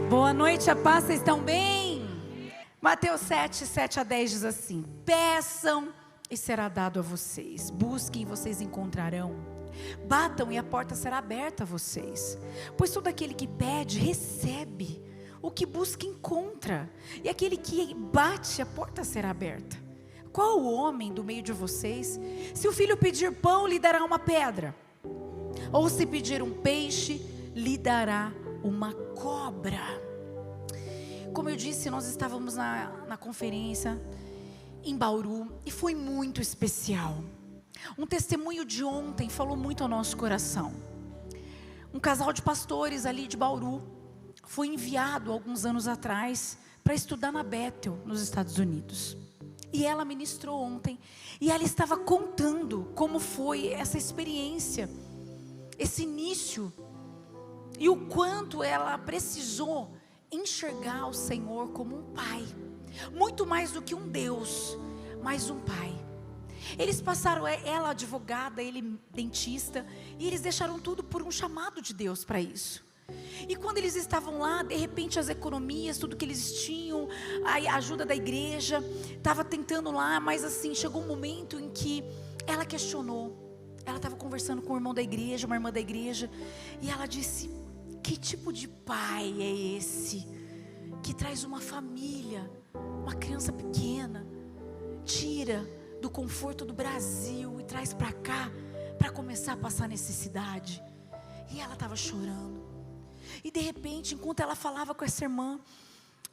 Boa noite, a paz, vocês estão bem? Mateus 7, 7 a 10 diz assim: peçam e será dado a vocês, busquem e vocês encontrarão, batam e a porta será aberta a vocês, pois todo aquele que pede, recebe, o que busca, encontra, e aquele que bate, a porta será aberta. Qual o homem do meio de vocês, se o filho pedir pão, lhe dará uma pedra? Ou se pedir um peixe, lhe dará uma cobra? Como eu disse, nós estávamos na conferência em Bauru e foi muito especial. Um testemunho de ontem falou muito ao nosso coração. Um casal de pastores ali de Bauru foi enviado alguns anos atrás para estudar na Bethel, nos Estados Unidos. E ela ministrou ontem e ela estava contando como foi essa experiência, esse início, e o quanto ela precisou enxergar o Senhor como um pai, muito mais do que um Deus, mas um pai. Eles passaram, ela advogada, ele dentista, e eles deixaram tudo por um chamado de Deus para isso. E quando eles estavam lá, de repente as economias, tudo que eles tinham, a ajuda da igreja, estava tentando lá, mas assim, chegou um momento em que ela questionou. Ela estava conversando com o irmão da igreja, uma irmã da igreja, e ela disse: que tipo de pai é esse, que traz uma família, uma criança pequena, tira do conforto do Brasil e traz para cá, para começar a passar necessidade? E ela estava chorando. E de repente, enquanto ela falava com essa irmã,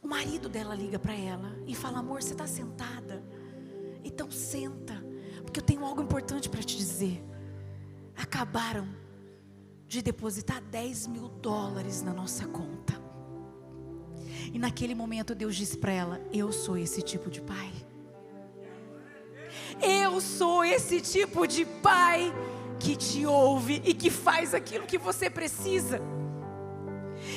o marido dela liga para ela e fala: amor, você está sentada? Então senta, porque eu tenho algo importante para te dizer. Acabaram de depositar $10 mil na nossa conta. E naquele momento Deus disse para ela: eu sou esse tipo de pai. Eu sou esse tipo de pai que te ouve e que faz aquilo que você precisa.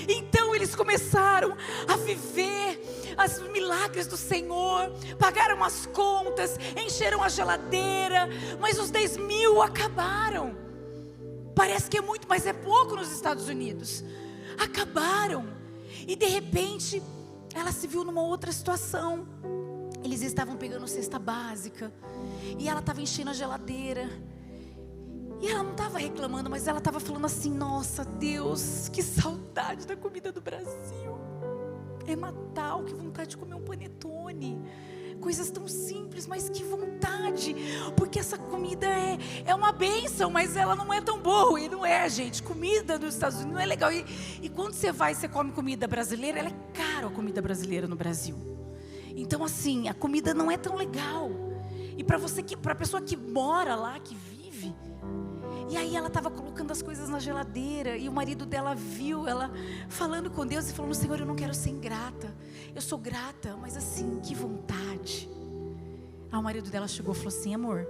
Então eles começaram a viver os milagres do Senhor, pagaram as contas, encheram a geladeira, mas os 10 mil acabaram. Parece que é muito, mas é pouco nos Estados Unidos. Acabaram. E de repente ela se viu numa outra situação. Eles estavam pegando cesta básica e ela estava enchendo a geladeira. E ela não estava reclamando, mas ela estava falando assim: nossa Deus, que saudade da comida do Brasil. É Natal, que vontade de comer um panetone. Coisas tão simples, mas que vontade. Porque essa comida é uma bênção, mas ela não é tão boa. E não é, gente, comida dos Estados Unidos não é legal. E quando você vai e você come comida brasileira, ela é caro, a comida brasileira no Brasil. Então assim, a comida não é tão legal. E para a pessoa que mora lá, que vive. E aí ela estava colocando as coisas na geladeira, e o marido dela viu ela falando com Deus e falando: Senhor, eu não quero ser ingrata, eu sou grata, mas assim, que vontade. Aí o marido dela chegou e falou assim: amor,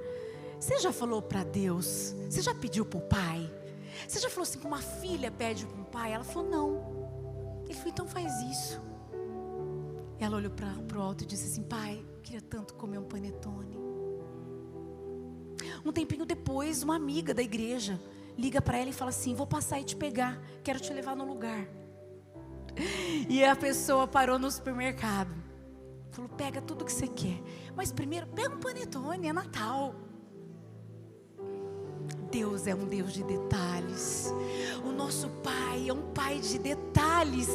você já falou para Deus, você já pediu para o pai? Você já falou assim que uma filha pede para um pai? Ela falou: não. Ele falou: então faz isso. Ela olhou para o alto e disse assim: pai, eu queria tanto comer um panetone. Um tempinho depois, uma amiga da igreja liga para ela e fala assim: vou passar e te pegar, quero te levar no lugar. E a pessoa parou no supermercado, falou: pega tudo que você quer, mas primeiro pega um panetone, é Natal. Deus é um Deus de detalhes. O nosso Pai é um Pai de detalhes.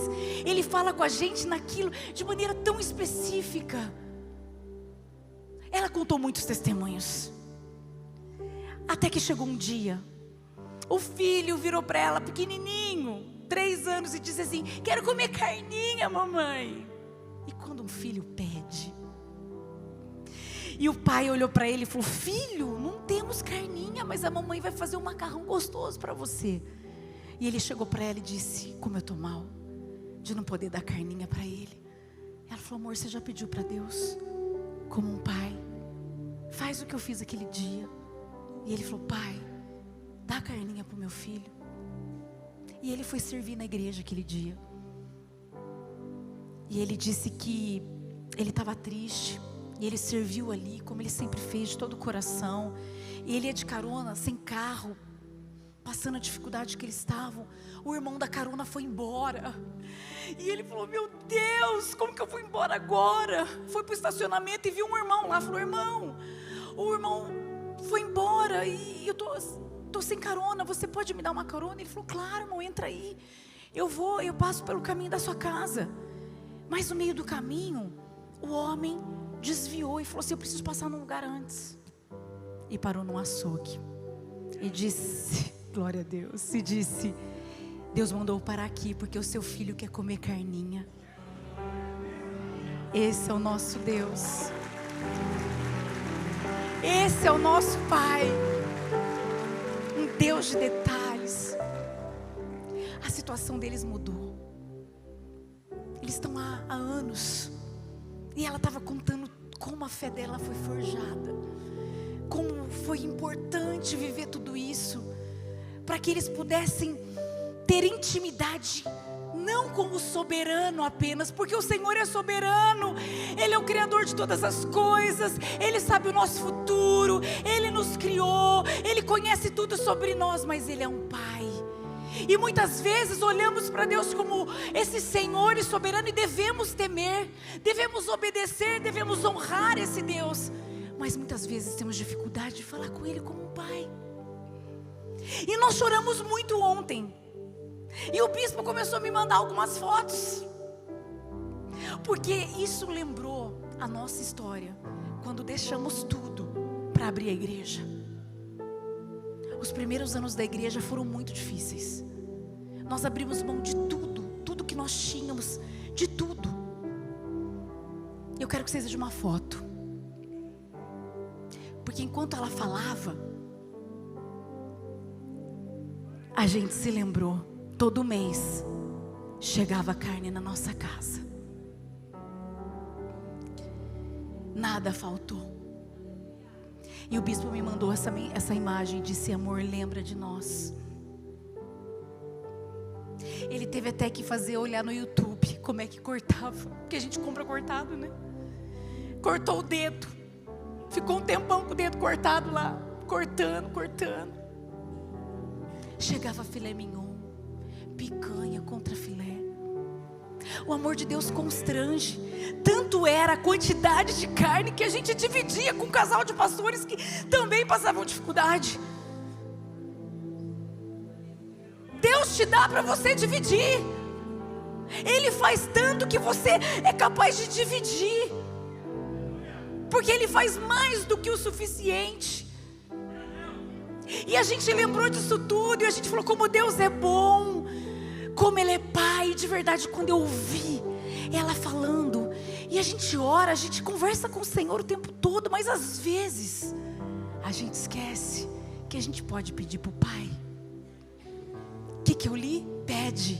Ele fala com a gente naquilo de maneira tão específica. Ela contou muitos testemunhos. Até que chegou um dia, o filho virou para ela, pequenininho, 3 anos, e disse assim: quero comer carninha, mamãe. E quando um filho pede, e o pai olhou para ele e falou: filho, não temos carninha, mas a mamãe vai fazer um macarrão gostoso para você. E ele chegou para ela e disse: como eu estou mal de não poder dar carninha para ele. Ela falou: amor, você já pediu para Deus como um pai? Faz o que eu fiz aquele dia. E ele falou: pai, dá carninha para o meu filho. E ele foi servir na igreja aquele dia. E ele disse que ele estava triste. E ele serviu ali, como ele sempre fez, de todo o coração. E ele ia de carona, sem carro, passando a dificuldade que eles estavam, o irmão da carona foi embora. E ele falou: meu Deus, como que eu vou embora agora? Foi para o estacionamento e viu um irmão lá, falou: irmão, o irmão foi embora e eu tô sem carona, você pode me dar uma carona? Ele falou: claro, irmão, entra aí, eu passo pelo caminho da sua casa. Mas no meio do caminho, o homem desviou e falou assim: eu preciso passar num lugar antes. E parou num açougue e disse, glória a Deus, e disse: Deus mandou parar aqui porque o seu filho quer comer carninha. Esse é o nosso Deus, esse é o nosso Pai, um Deus de detalhes. A situação deles mudou. Eles estão há anos, e ela estava contando como a fé dela foi forjada, como foi importante viver tudo isso, para que eles pudessem ter intimidade, não com o soberano apenas, porque o Senhor é soberano, Ele é o Criador de todas as coisas, Ele sabe o nosso futuro, Ele nos criou, Ele conhece tudo sobre nós, mas Ele é um Pai. E muitas vezes olhamos para Deus como esse Senhor e soberano e devemos temer, devemos obedecer, devemos honrar esse Deus. Mas muitas vezes temos dificuldade de falar com Ele como um Pai. E nós choramos muito ontem. E o bispo começou a me mandar algumas fotos, porque isso lembrou a nossa história, quando deixamos tudo para abrir a igreja. Os primeiros anos da igreja foram muito difíceis. Nós abrimos mão de tudo, tudo que nós tínhamos, de tudo. Eu quero que vocês vejam uma foto, porque enquanto ela falava, a gente se lembrou, todo mês chegava carne na nossa casa, nada faltou. E o bispo me mandou essa imagem e disse: amor, lembra de nós. Ele teve até que olhar no YouTube como é que cortava, porque a gente compra cortado, né? Cortou o dedo, ficou um tempão com o dedo cortado lá, cortando. Chegava filé mignon, picanha contra filé. O amor de Deus constrange. Tanto era a quantidade de carne que a gente dividia com um casal de pastores que também passavam dificuldade. Deus te dá para você dividir. Ele faz tanto que você é capaz de dividir, porque Ele faz mais do que o suficiente. E a gente lembrou disso tudo, e a gente falou como Deus é bom, como Ele é Pai. De verdade, quando eu ouvi ela falando, e a gente ora, a gente conversa com o Senhor o tempo todo, mas às vezes a gente esquece que a gente pode pedir para o Pai. O que eu li? Pede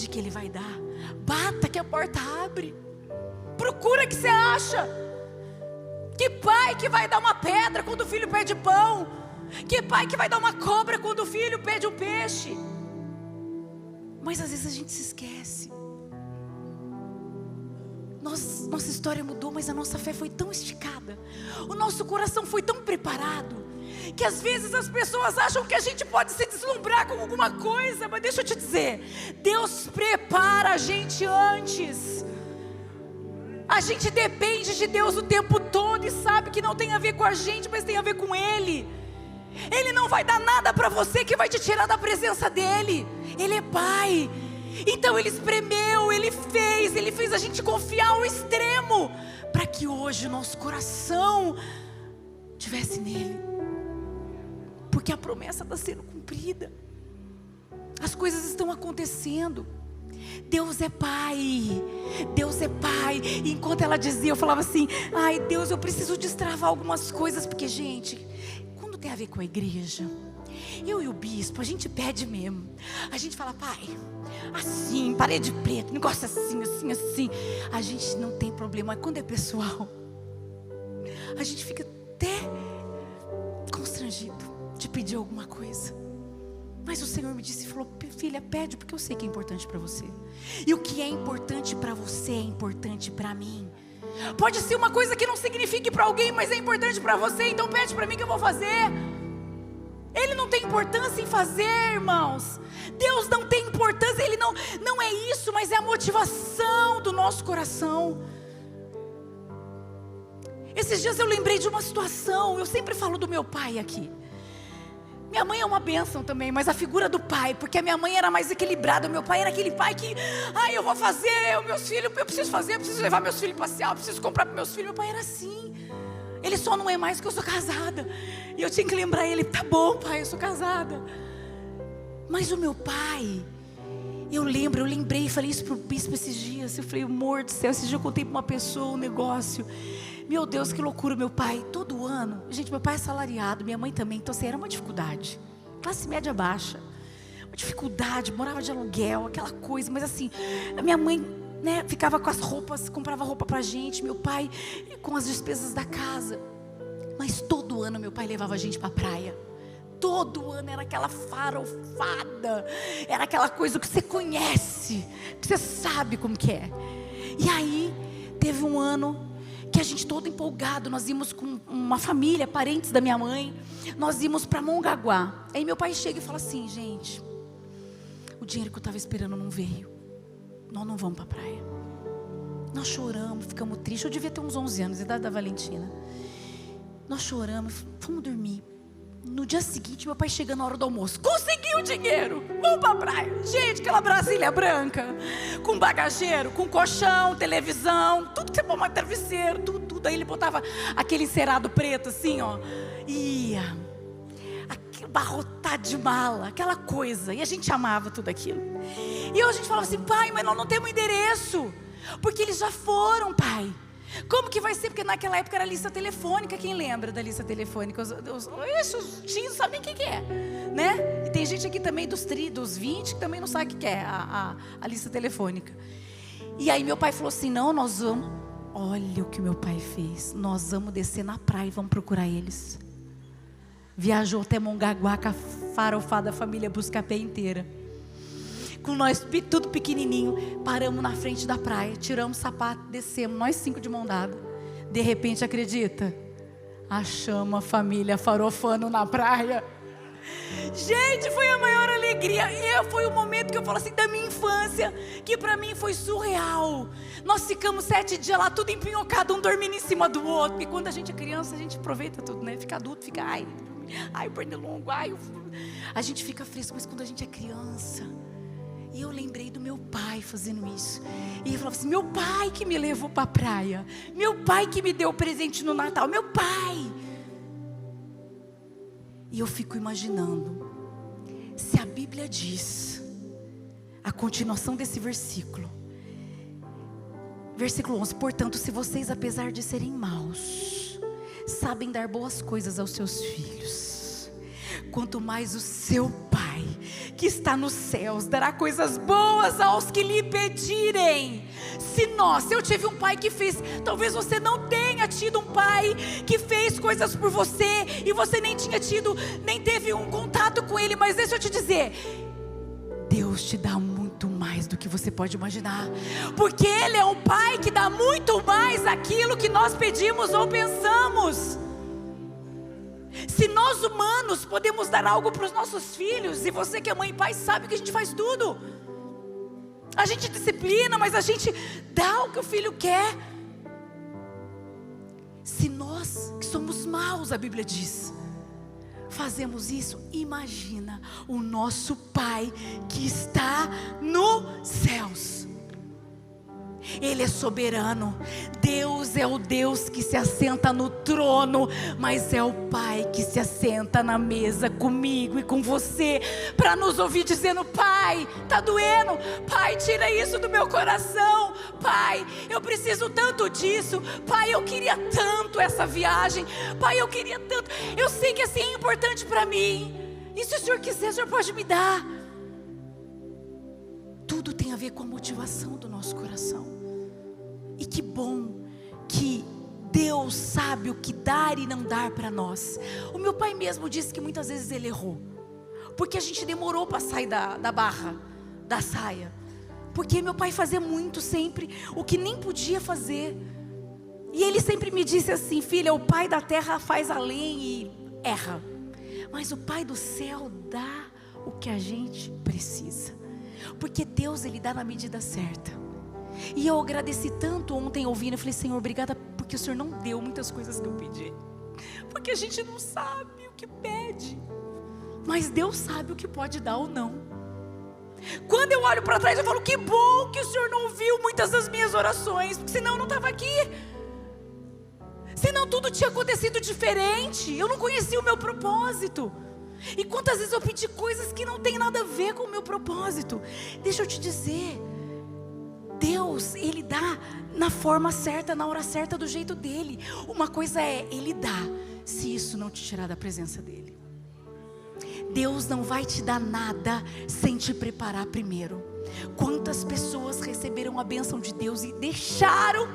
que Ele vai dar. Bata que a porta abre. Procura que você acha. Que pai que vai dar uma pedra quando o filho pede pão? Que pai que vai dar uma cobra quando o filho pede um peixe? Mas às vezes a gente se esquece. Nossa história mudou, mas a nossa fé foi tão esticada, o nosso coração foi tão preparado, que às vezes as pessoas acham que a gente pode se deslumbrar com alguma coisa. Mas deixa eu te dizer, Deus prepara a gente antes. A gente depende de Deus o tempo todo e sabe que não tem a ver com a gente, mas tem a ver com Ele. Ele não vai dar nada para você que vai te tirar da presença dEle. Ele é Pai. Então Ele espremeu, Ele fez a gente confiar ao extremo, para que hoje o nosso coração estivesse nele. Porque a promessa está sendo cumprida. As coisas estão acontecendo. Deus é Pai, Deus é Pai. E enquanto ela dizia, eu falava assim: ai Deus, eu preciso destravar algumas coisas. Porque gente, quando tem a ver com a igreja, eu e o bispo, a gente pede mesmo. A gente fala: Pai, assim, parede preta, negócio assim, assim, assim. A gente não tem problema. Mas quando é pessoal, a gente fica até constrangido de pedir alguma coisa. Mas o Senhor me disse, falou: filha, pede, porque eu sei que é importante para você. E o que é importante para você é importante para mim. Pode ser uma coisa que não signifique para alguém, mas é importante para você. Então pede para mim que eu vou fazer. Ele não tem importância em fazer, irmãos. Deus não tem importância, Ele não é isso, mas é a motivação do nosso coração. Esses dias eu lembrei de uma situação, eu sempre falo do meu pai aqui. Minha mãe é uma bênção também, mas a figura do pai, porque a minha mãe era mais equilibrada, o meu pai era aquele pai que, eu vou fazer, meus filhos, eu preciso fazer, eu preciso levar meus filhos passear, eu preciso comprar para meus filhos. Meu pai era assim. Ele só não é mais que eu sou casada. E eu tinha que lembrar ele, tá bom pai, eu sou casada. Mas o meu pai, eu lembrei e falei isso para o bispo esses dias. Eu falei, amor do céu, esses dias eu contei para uma pessoa um negócio. Meu Deus, que loucura, meu pai, todo ano, gente, meu pai é assalariado, minha mãe também, então assim, era uma dificuldade, classe média baixa, uma dificuldade, morava de aluguel, aquela coisa, mas assim, a minha mãe, né, ficava com as roupas, comprava roupa pra gente, meu pai com as despesas da casa, mas todo ano meu pai levava a gente pra praia, todo ano era aquela farofada, era aquela coisa que você conhece, que você sabe como que é. E aí, teve um ano que a gente todo empolgado, nós íamos com uma família, parentes da minha mãe, nós íamos para Mongaguá. Aí meu pai chega e fala assim, gente, o dinheiro que eu estava esperando não veio, nós não vamos para a praia. Nós choramos, ficamos tristes, eu devia ter uns 11 anos, idade da Valentina. Nós choramos, fomos dormir. No dia seguinte, meu pai chega na hora do almoço, conseguiu o dinheiro, vamos pra praia. Gente, aquela Brasília branca, com bagageiro, com colchão, televisão, tudo que você pôr, travesseiro, tudo. Aí ele botava aquele encerado preto assim, ó, ia, abarrotado de mala, aquela coisa, e a gente amava tudo aquilo. E a gente falava assim, pai, mas nós não temos endereço, porque eles já foram, pai. Como que vai ser? Porque naquela época era lista telefônica. Quem lembra da lista telefônica? Os tios sabem o que é, né? E tem gente aqui também dos 20 que também não sabe o que é a lista telefônica. E aí meu pai falou assim, não, nós vamos. Olha o que meu pai fez. Nós vamos descer na praia e vamos procurar eles. Viajou até Mongaguá com a farofada família Buscapé inteira. Com nós tudo pequenininho, paramos na frente da praia, tiramos o sapato, descemos, nós 5 de mão dada. De repente, acredita? Achamos a família farofando na praia. Gente, foi a maior alegria. Foi o momento que eu falo assim da minha infância, que para mim foi surreal. Nós ficamos 7 dias lá, tudo empinhocado, um dormindo em cima do outro. Porque quando a gente é criança, a gente aproveita tudo, né? Fica adulto, fica o pernilongo, a gente fica fresco, mas quando a gente é criança. E eu lembrei do meu pai fazendo isso. E ele falava assim, meu pai que me levou para a praia, meu pai que me deu presente no Natal, meu pai. E eu fico imaginando, se a Bíblia diz, a continuação desse versículo, versículo 11, portanto, se vocês, apesar de serem maus, sabem dar boas coisas aos seus filhos, quanto mais o seu Pai, que está nos céus, dará coisas boas aos que lhe pedirem. Se eu tive um pai que fez, talvez você não tenha tido um pai que fez coisas por você, e você nem teve um contato com ele, mas deixa eu te dizer, Deus te dá muito mais do que você pode imaginar, porque Ele é um pai que dá muito mais aquilo que nós pedimos ou pensamos. Se nós humanos podemos dar algo para os nossos filhos, e você que é mãe e pai sabe que a gente faz tudo, a gente disciplina, mas a gente dá o que o filho quer. Se nós que somos maus, a Bíblia diz, fazemos isso, imagina o nosso Pai que está nos céus. Ele é soberano. Deus é o Deus que se assenta no trono, mas é o Pai que se assenta na mesa comigo e com você, para nos ouvir dizendo, Pai, está doendo, Pai, tira isso do meu coração, Pai, eu preciso tanto disso, Pai, eu queria tanto essa viagem, Pai, eu queria tanto, eu sei que assim é importante para mim, e se o Senhor quiser, o Senhor pode me dar. Tudo tem a ver com a motivação do nosso coração. E que bom que Deus sabe o que dar e não dar para nós. O meu pai mesmo disse que muitas vezes ele errou, porque a gente demorou para sair da barra, da saia. Porque meu pai fazia muito sempre o que nem podia fazer. E ele sempre me disse assim, filha, o pai da terra faz além e erra, mas o Pai do céu dá o que a gente precisa, porque Deus, Ele dá na medida certa. E eu agradeci tanto ontem ouvindo, eu falei: Senhor, obrigada, porque o Senhor não deu muitas coisas que eu pedi, porque a gente não sabe o que pede, mas Deus sabe o que pode dar ou não. Quando eu olho para trás, eu falo: que bom que o Senhor não ouviu muitas das minhas orações, porque senão eu não estava aqui, senão tudo tinha acontecido diferente, eu não conhecia o meu propósito. E quantas vezes eu pedi coisas que não tem nada a ver com o meu propósito. Deixa eu te dizer, Deus, Ele dá na forma certa, na hora certa, do jeito dEle. Uma coisa é, Ele dá, se isso não te tirar da presença dEle. Deus não vai te dar nada sem te preparar primeiro. Quantas pessoas receberam a bênção de Deus e deixaram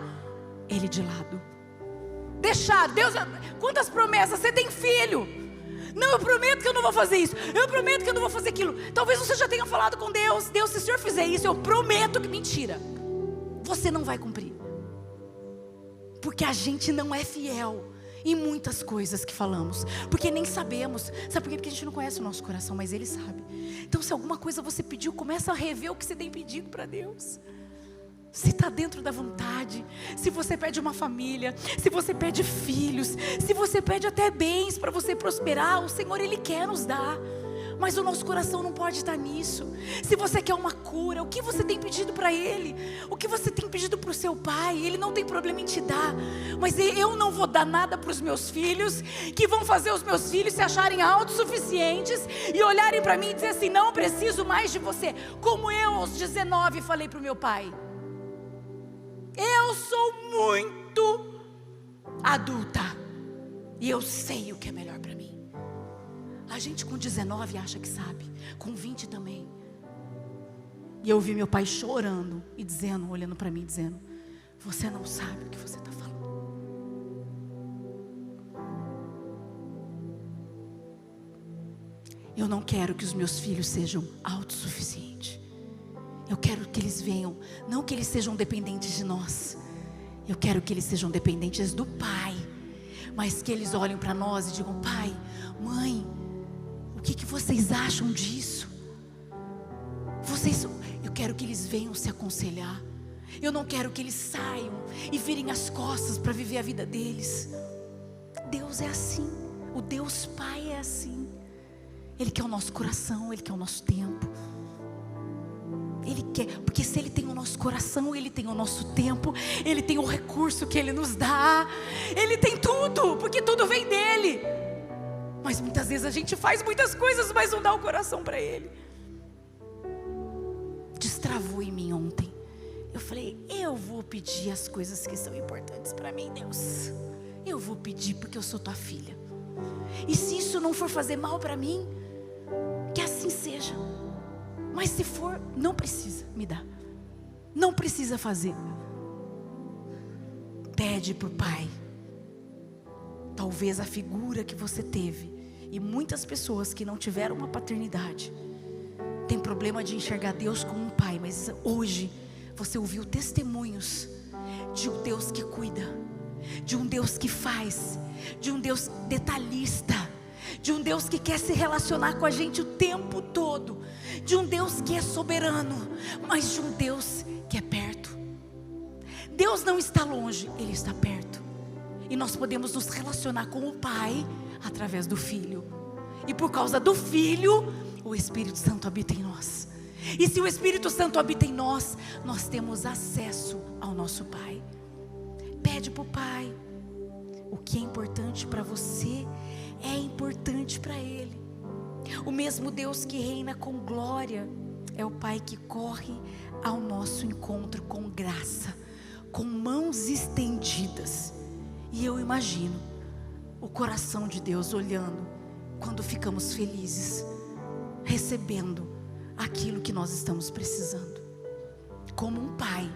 Ele de lado? Deixaram, Deus, quantas promessas, você tem filho? Não, eu prometo que eu não vou fazer isso, eu prometo que eu não vou fazer aquilo. Talvez você já tenha falado com Deus: Deus, se o Senhor fizer isso, eu prometo que... Mentira, você não vai cumprir, porque a gente não é fiel em muitas coisas que falamos, porque nem sabemos. Sabe por quê? Porque a gente não conhece o nosso coração, mas Ele sabe. Então, se alguma coisa você pediu, começa a rever o que você tem pedido para Deus, se está dentro da vontade. Se você pede uma família, se você pede filhos, se você pede até bens para você prosperar, o Senhor, Ele quer nos dar, mas o nosso coração não pode estar nisso. Se você quer uma cura, o que você tem pedido para Ele? O que você tem pedido para o seu pai? Ele não tem problema em te dar, mas eu não vou dar nada para os meus filhos, que vão fazer os meus filhos se acharem autossuficientes e olharem para mim e dizer assim: não preciso mais de você. Como eu aos 19 falei para o meu pai: eu sou muito adulta e eu sei o que é melhor para mim. A gente com 19 acha que sabe, com 20 também. E eu ouvi meu pai chorando e dizendo, olhando para mim, dizendo: você não sabe o que você está falando. Eu não quero que os meus filhos sejam autossuficientes. Eu quero que eles venham, não que eles sejam dependentes de nós, eu quero que eles sejam dependentes do Pai, mas que eles olhem para nós e digam: pai, mãe, o que vocês acham disso? Eu quero que eles venham se aconselhar. Eu não quero que eles saiam e virem as costas para viver a vida deles. Deus é assim, o Deus Pai é assim. Ele quer o nosso coração, Ele quer o nosso tempo. Ele quer, porque se Ele tem o nosso coração, Ele tem o nosso tempo, Ele tem o recurso que Ele nos dá, Ele tem tudo, porque tudo vem dEle. Mas muitas vezes a gente faz muitas coisas, mas não dá o coração para Ele. Destravou em mim ontem. Eu falei: eu vou pedir as coisas que são importantes para mim, Deus. Eu vou pedir porque eu sou tua filha. E se isso não for fazer mal para mim, que assim seja. Mas se for, não precisa me dar, não precisa fazer. Pede para o Pai. Talvez a figura que você teve, e muitas pessoas que não tiveram uma paternidade, tem problema de enxergar Deus como um pai. Mas hoje você ouviu testemunhos de um Deus que cuida, de um Deus que faz, de um Deus detalhista, de um Deus que quer se relacionar com a gente o tempo todo, de um Deus que é soberano, mas de um Deus que é perto. Deus não está longe, Ele está perto. E nós podemos nos relacionar com o Pai através do Filho. E por causa do Filho, o Espírito Santo habita em nós. E se o Espírito Santo habita em nós, nós temos acesso ao nosso Pai. Pede para o Pai. O que é importante para você é importante para Ele. O mesmo Deus que reina com glória é o Pai que corre ao nosso encontro com graça, com mãos estendidas. E eu imagino o coração de Deus olhando quando ficamos felizes, recebendo aquilo que nós estamos precisando. Como um pai,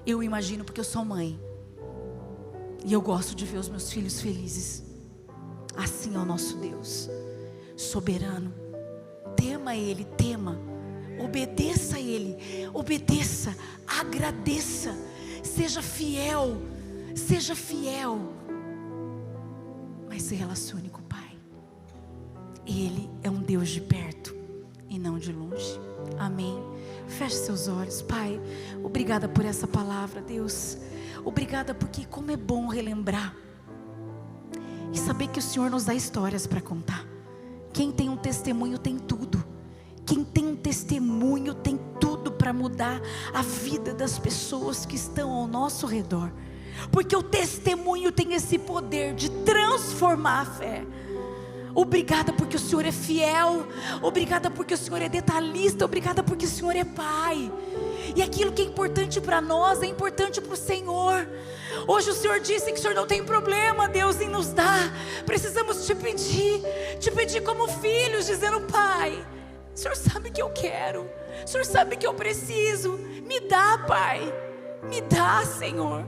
eu imagino, porque eu sou mãe, e eu gosto de ver os meus filhos felizes. Assim é o nosso Deus, soberano. Tema Ele, tema, obedeça a Ele, obedeça, agradeça, seja fiel, mas se relacione com o Pai. Ele é um Deus de perto e não de longe. Amém. Feche seus olhos. Pai, obrigada por essa palavra, Deus. Obrigada porque como é bom relembrar e saber que o Senhor nos dá histórias para contar. Quem tem um testemunho tem tudo. Quem tem um testemunho tem tudo para mudar a vida das pessoas que estão ao nosso redor. Porque o testemunho tem esse poder de transformar a fé. Obrigada porque o Senhor é fiel. Obrigada porque o Senhor é detalhista. Obrigada porque o Senhor é Pai. E aquilo que é importante para nós é importante para o Senhor. Hoje o Senhor disse que o Senhor não tem problema, Deus, em nos dar. Precisamos te pedir como filhos, dizendo: Pai, o Senhor sabe que eu quero, o Senhor sabe que eu preciso. Me dá, Pai, me dá, Senhor.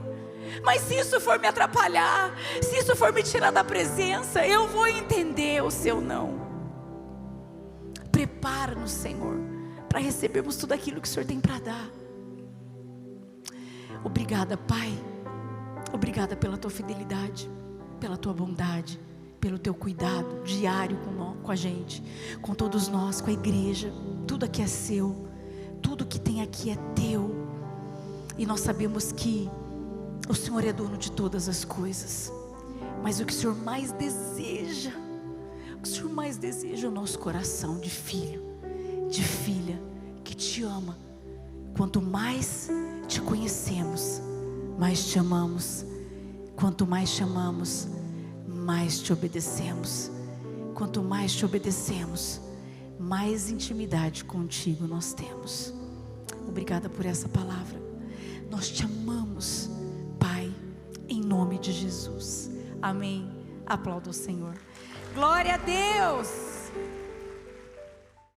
Mas se isso for me atrapalhar, se isso for me tirar da presença, eu vou entender o seu não. Prepara-nos, Senhor, para recebermos tudo aquilo que o Senhor tem para dar. Obrigada, Pai. Obrigada pela tua fidelidade, pela tua bondade, pelo teu cuidado diário com a gente, com todos nós, com a igreja. Tudo aqui é seu, tudo que tem aqui é teu. E nós sabemos que o Senhor é dono de todas as coisas. Mas o que o Senhor mais deseja, é o nosso coração de filho, de filha, que te ama. Quanto mais te conhecemos, mais te amamos. Quanto mais te amamos, mais te obedecemos. Quanto mais te obedecemos, mais intimidade contigo nós temos. Obrigada por essa palavra. Nós te amamos, Pai, em nome de Jesus. Amém. Aplauda o Senhor. Glória a Deus.